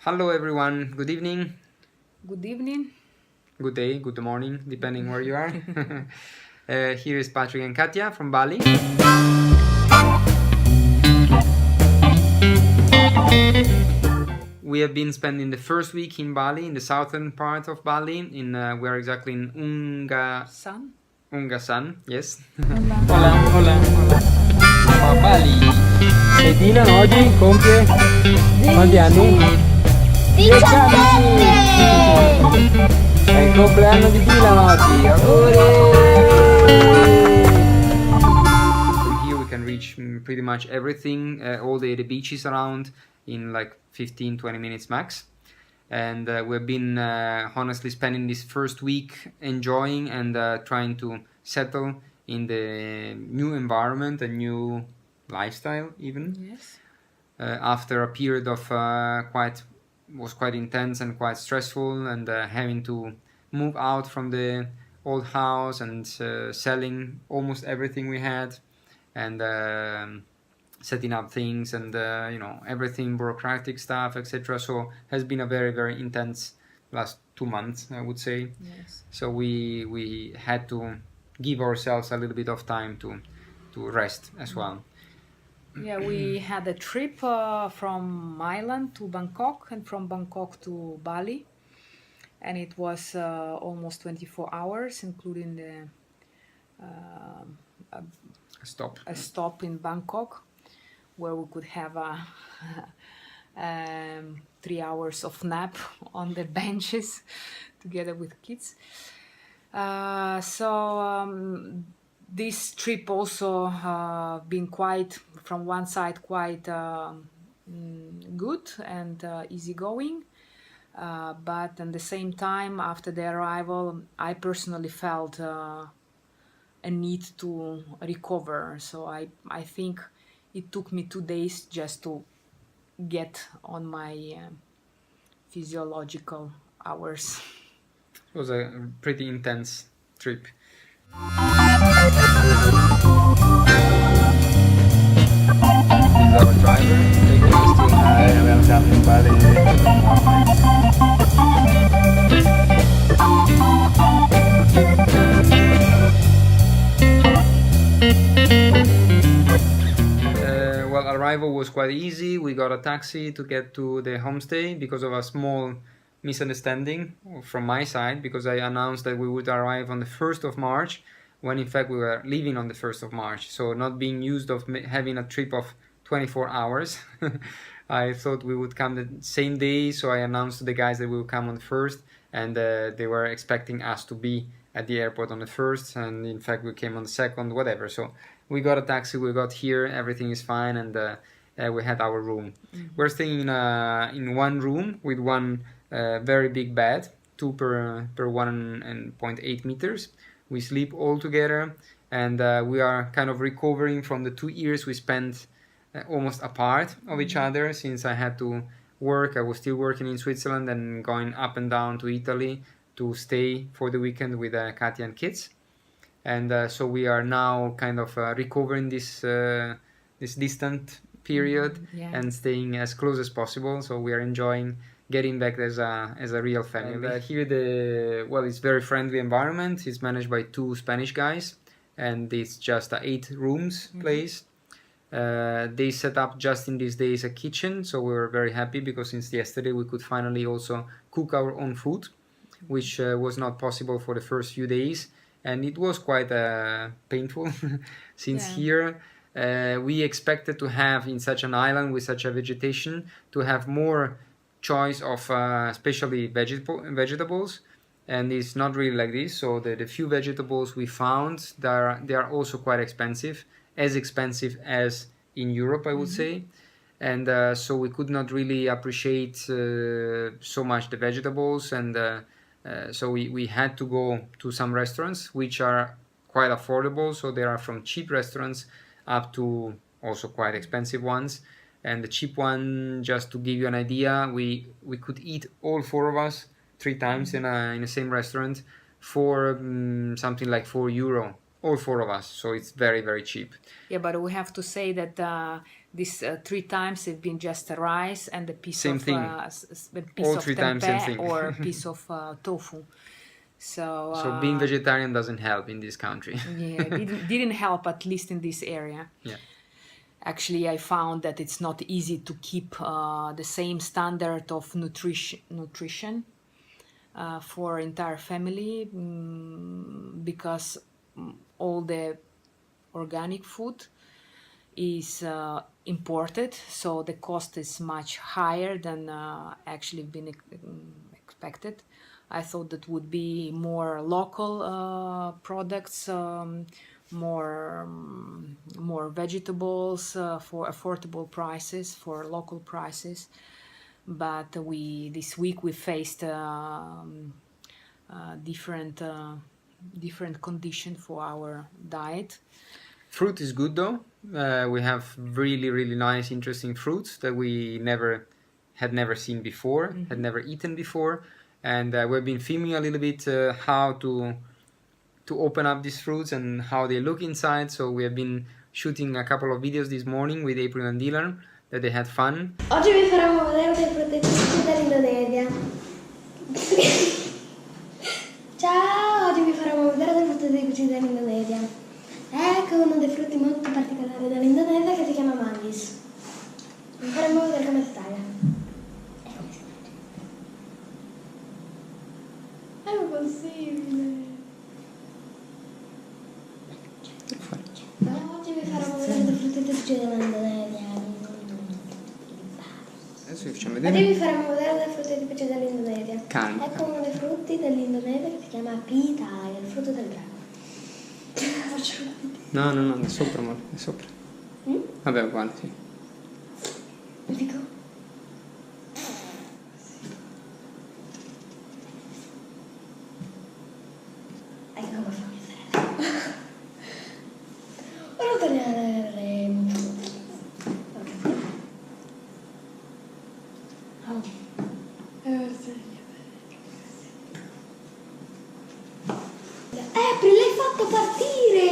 Hello everyone, good evening, Good evening. good day, good morning, depending where you are. Here is Patrick and Katia from Bali. We have been spending the first week in Bali, in the southern part of Bali, we're exactly in Sun? Ungasan, yes. Hola, hola, hola. Siamo a Bali. E Dylan oggi compie quanti anni? 10 anni! È il compleanno di Dylan oggi. Auguri! From here we can reach pretty much everything, all the beaches around in like 15-20 minutes max. And we've been honestly spending this first week enjoying and trying to settle in the new environment, a new lifestyle even. Yes. After a period of was quite intense and quite stressful, and having to move out from the old house and selling almost everything we had, and setting up things and everything bureaucratic stuff, etc. So has been a very very intense last 2 months, I would say. Yes. So we had to give ourselves a little bit of time to rest as well. Yeah, we had a trip from Thailand to Bangkok and from Bangkok to Bali. And it was almost 24 hours, including Stop. a stop in Bangkok where we could have 3 hours of nap on the benches together with kids. This trip also been quite, from one side, quite good and easygoing. But at the same time, after the arrival, I personally felt a need to recover. So I think it took me 2 days just to get on my physiological hours. It was a pretty intense trip. This is our driver taking us to welcome in Bali. Well, arrival was quite easy. We got a taxi to get to the homestay because of a small misunderstanding from my side, because I announced that we would arrive on the 1st of March when in fact we were leaving on the 1st of March. So not being used of having a trip of 24 hours. I thought we would come the same day, so I announced to the guys that we would come on the 1st, and they were expecting us to be at the airport on the 1st, and in fact we came on the 2nd, whatever. So we got a taxi, we got here, everything is fine, and we had our room. We're staying in one room with one very big bed, 2 per 1.8 meters. We sleep all together, and we are kind of recovering from the 2 years we spent almost apart of each other, since I had to work. I was still working in Switzerland and going up and down to Italy to stay for the weekend with Katia and kids. And so we are now kind of recovering this distant period and staying as close as possible. So we are enjoying getting back as a real family. And here it's very friendly environment. It's managed by 2 Spanish guys, and it's just a 8 rooms place. They set up just in these days a kitchen, so we were very happy because since yesterday we could finally also cook our own food, which was not possible for the first few days, and it was quite painful since here we expected to have, in such an island with such a vegetation, to have more choice of especially vegetables, and it's not really like this. So the few vegetables we found, they are also quite expensive, as expensive as in Europe, I would say. And so we could not really appreciate so much the vegetables, and so we had to go to some restaurants which are quite affordable. So there are from cheap restaurants up to also quite expensive ones. And the cheap one, just to give you an idea, we could eat all 4 of us 3 times in the same restaurant for something like €4, all 4 of us. So it's very very cheap. Yeah, but we have to say that These 3 times have been just rice and a piece Same of thing. a piece All of 3 times same tempeh thing. or a piece of tofu. So, So being vegetarian doesn't help in this country. yeah, didn't help, at least in this area. Yeah. Actually, I found that it's not easy to keep the same standard of nutrition for entire family, because all the organic food is imported, so the cost is much higher than actually been expected. I thought that would be more local products, more vegetables for affordable prices, for local prices. But this week we faced different condition for our diet. Fruit is good though. We have really nice, interesting fruits that we had never seen before, had never eaten before, and we've been filming a little bit how to open up these fruits and how they look inside. So we have been shooting a couple of videos this morning with April and Dylan that they had fun. Oggi vi faremo vedere dei frutti tipici dell'Indonesia. Ciao, oggi vi faremo vedere dei frutti tipici dell'Indonesia. Ecco uno dei frutti molto particolari dell'Indonesia che si chiama manggis. Vi faremo vedere come si taglia. E come si mangia. È impossibile. Oggi vi faremo vedere dei frutti tipici dell'Indonesia. Adesso facciamo Oggi vi faremo vedere dei frutti tipici dell'Indonesia. Calma. Ecco uno dei frutti dell'Indonesia che si chiama pitaya, il frutto del drago. Faccio No, è sopra, amore, è sopra. Vabbè, uguale, sì. dico. Ecco come fa mia sorella. Ora tagliaremo. April, l'hai fatto partire!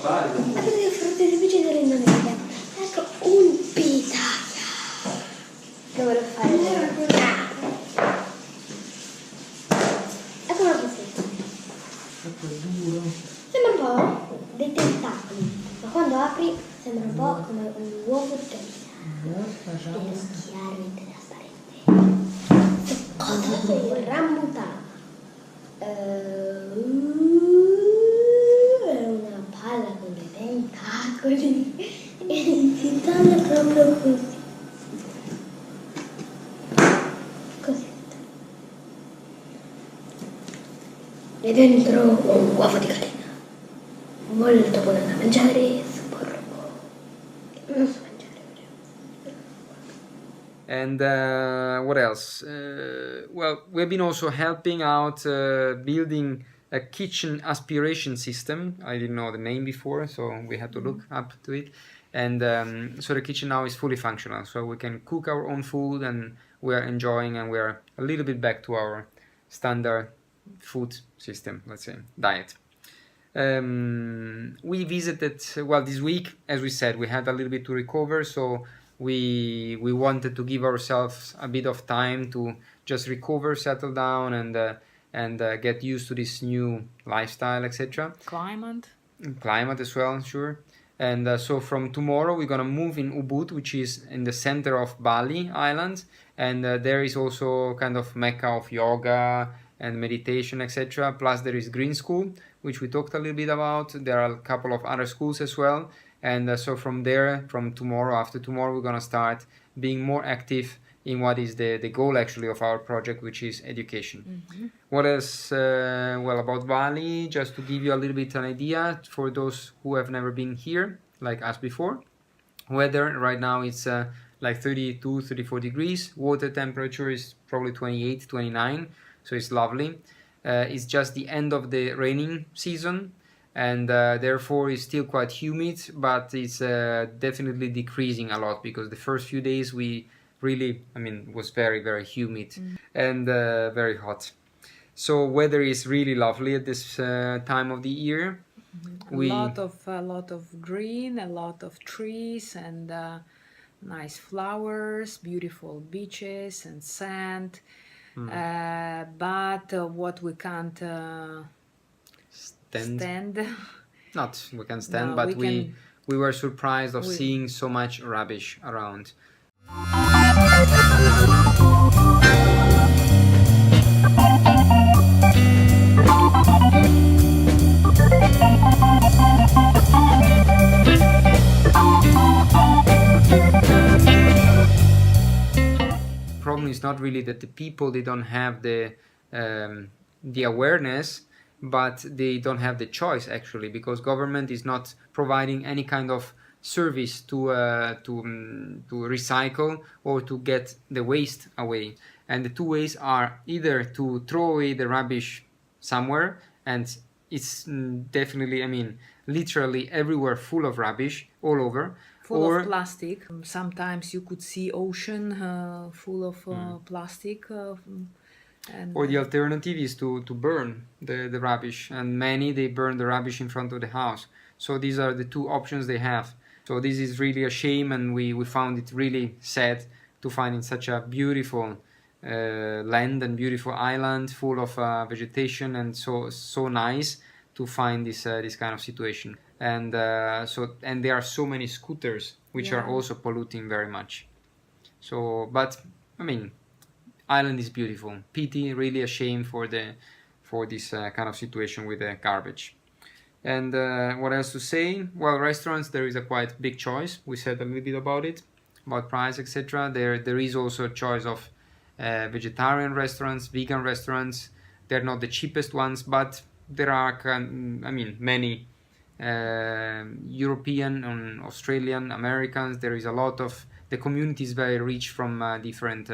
April dei frutti tipici dell'Indonesia. Ecco un pitaya. Che volevo fare? Ecco una pizza. Sembra un po' dei tentacoli, ma quando apri sembra un po' come un uovo di gallina. Ed è chiaramente trasparente. Cosa sei? Rambutan. È una palla con dei tentacoli e si taglia proprio così. Così. E dentro un uovo di gallina. Molto buono da mangiare, sporco. Non so mangiare. And what else? Well, we've been also helping out building a kitchen aspiration system. I didn't know the name before, so we had to look up to it. And so the kitchen now is fully functional, so we can cook our own food, and we are enjoying, and we are a little bit back to our standard food system, let's say, diet. We visited, well, this week, as we said, we had a little bit to recover, so we wanted to give ourselves a bit of time to just recover, settle down, and get used to this new lifestyle, etc. Climate as well, sure. And so from tomorrow we're gonna move in Ubud, which is in the center of Bali Island, and there is also kind of mecca of yoga and meditation, etc. Plus there is Green School, which we talked a little bit about. There are a couple of other schools as well. And so from there, from tomorrow, after tomorrow, we're gonna start being more active in what is the goal actually of our project, which is education. What else? Well, about Bali, just to give you a little bit an idea for those who have never been here, like us before. Weather right now it's like 32, 34 degrees. Water temperature is probably 28, 29, so it's lovely. It's just the end of the raining season, and therefore it's still quite humid, but it's definitely decreasing a lot, because the first few days we really, was very, very humid and very hot. So weather is really lovely at this time of the year. A lot of green, a lot of trees, and nice flowers, beautiful beaches and sand. But what we can't stand. Not we can stand, No, but we we were surprised of seeing so much rubbish around. Problem is not really that the people, they don't have the awareness, but they don't have the choice actually, because government is not providing any kind of service to recycle or to get the waste away. And the two ways are either to throw away the rubbish somewhere, and it's definitely, I mean, literally everywhere full of rubbish all over. Full of plastic. Sometimes you could see ocean full of plastic. Or the alternative is to burn the rubbish, and many, they burn the rubbish in front of the house. So these are the two options they have. So this is really a shame, and we found it really sad to find in such a beautiful land and beautiful island full of vegetation, and so nice to find this kind of situation. And and there are so many scooters which are also polluting very much. So, but I mean, island is beautiful. Pity, really a shame for this kind of situation with the garbage. And what else to say? Well, restaurants, there is a quite big choice. We said a little bit about it, about price, etc. There is also a choice of vegetarian restaurants, vegan restaurants. They're not the cheapest ones, but there are, I mean, many European and Australian, Americans. There is a lot of, the community is very rich from different,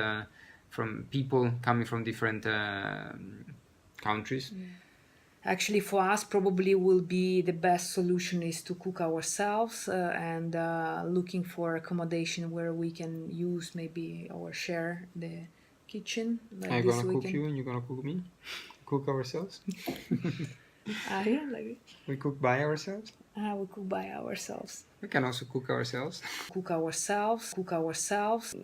from people coming from different countries. Actually, for us, probably will be the best solution is to cook ourselves and looking for accommodation where we can use maybe or share the kitchen. Like I'm this gonna cook weekend. you and you're gonna cook me. Cook ourselves. Yeah, like We cook by ourselves. we cook by ourselves. We can also cook ourselves. Cook ourselves. Cook ourselves.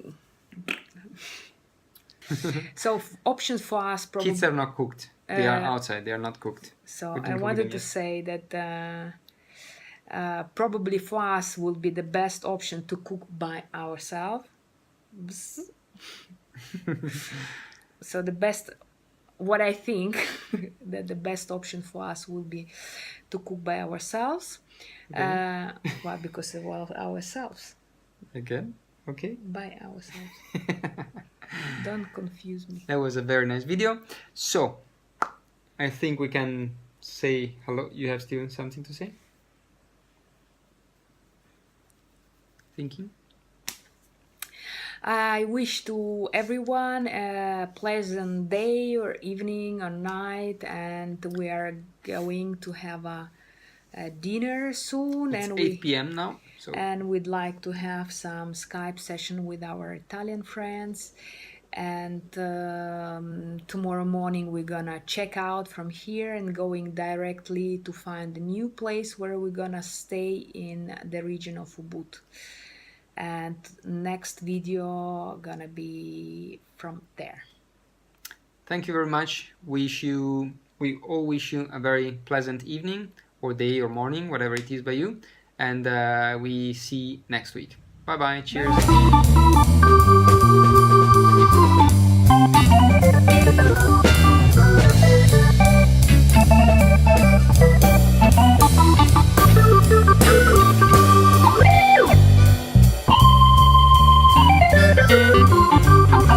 So options for us probably. Kids are not cooked. They are outside. They are not cooked. So We I didn't cook wanted them to yet. say that probably for us will be the best option to cook by ourselves. So the best, what I think that the best option for us will be to cook by ourselves. Why? Because of ourselves. Again? Okay. By ourselves. Don't confuse me. That was a very nice video. So, I think we can say hello. You have still something to say? Thinking? I wish to everyone a pleasant day or evening or night, and we are going to have a dinner soon. It's and 8 p.m. now. So and we'd like to have some Skype session with our Italian friends. And tomorrow morning we're gonna check out from here and going directly to find a new place where we're gonna stay in the region of Ubud. And next video gonna be from there. thank you very much. We all wish you a very pleasant evening or day or morning, whatever it is by you. And we see next week. Bye bye. Cheers. Bye.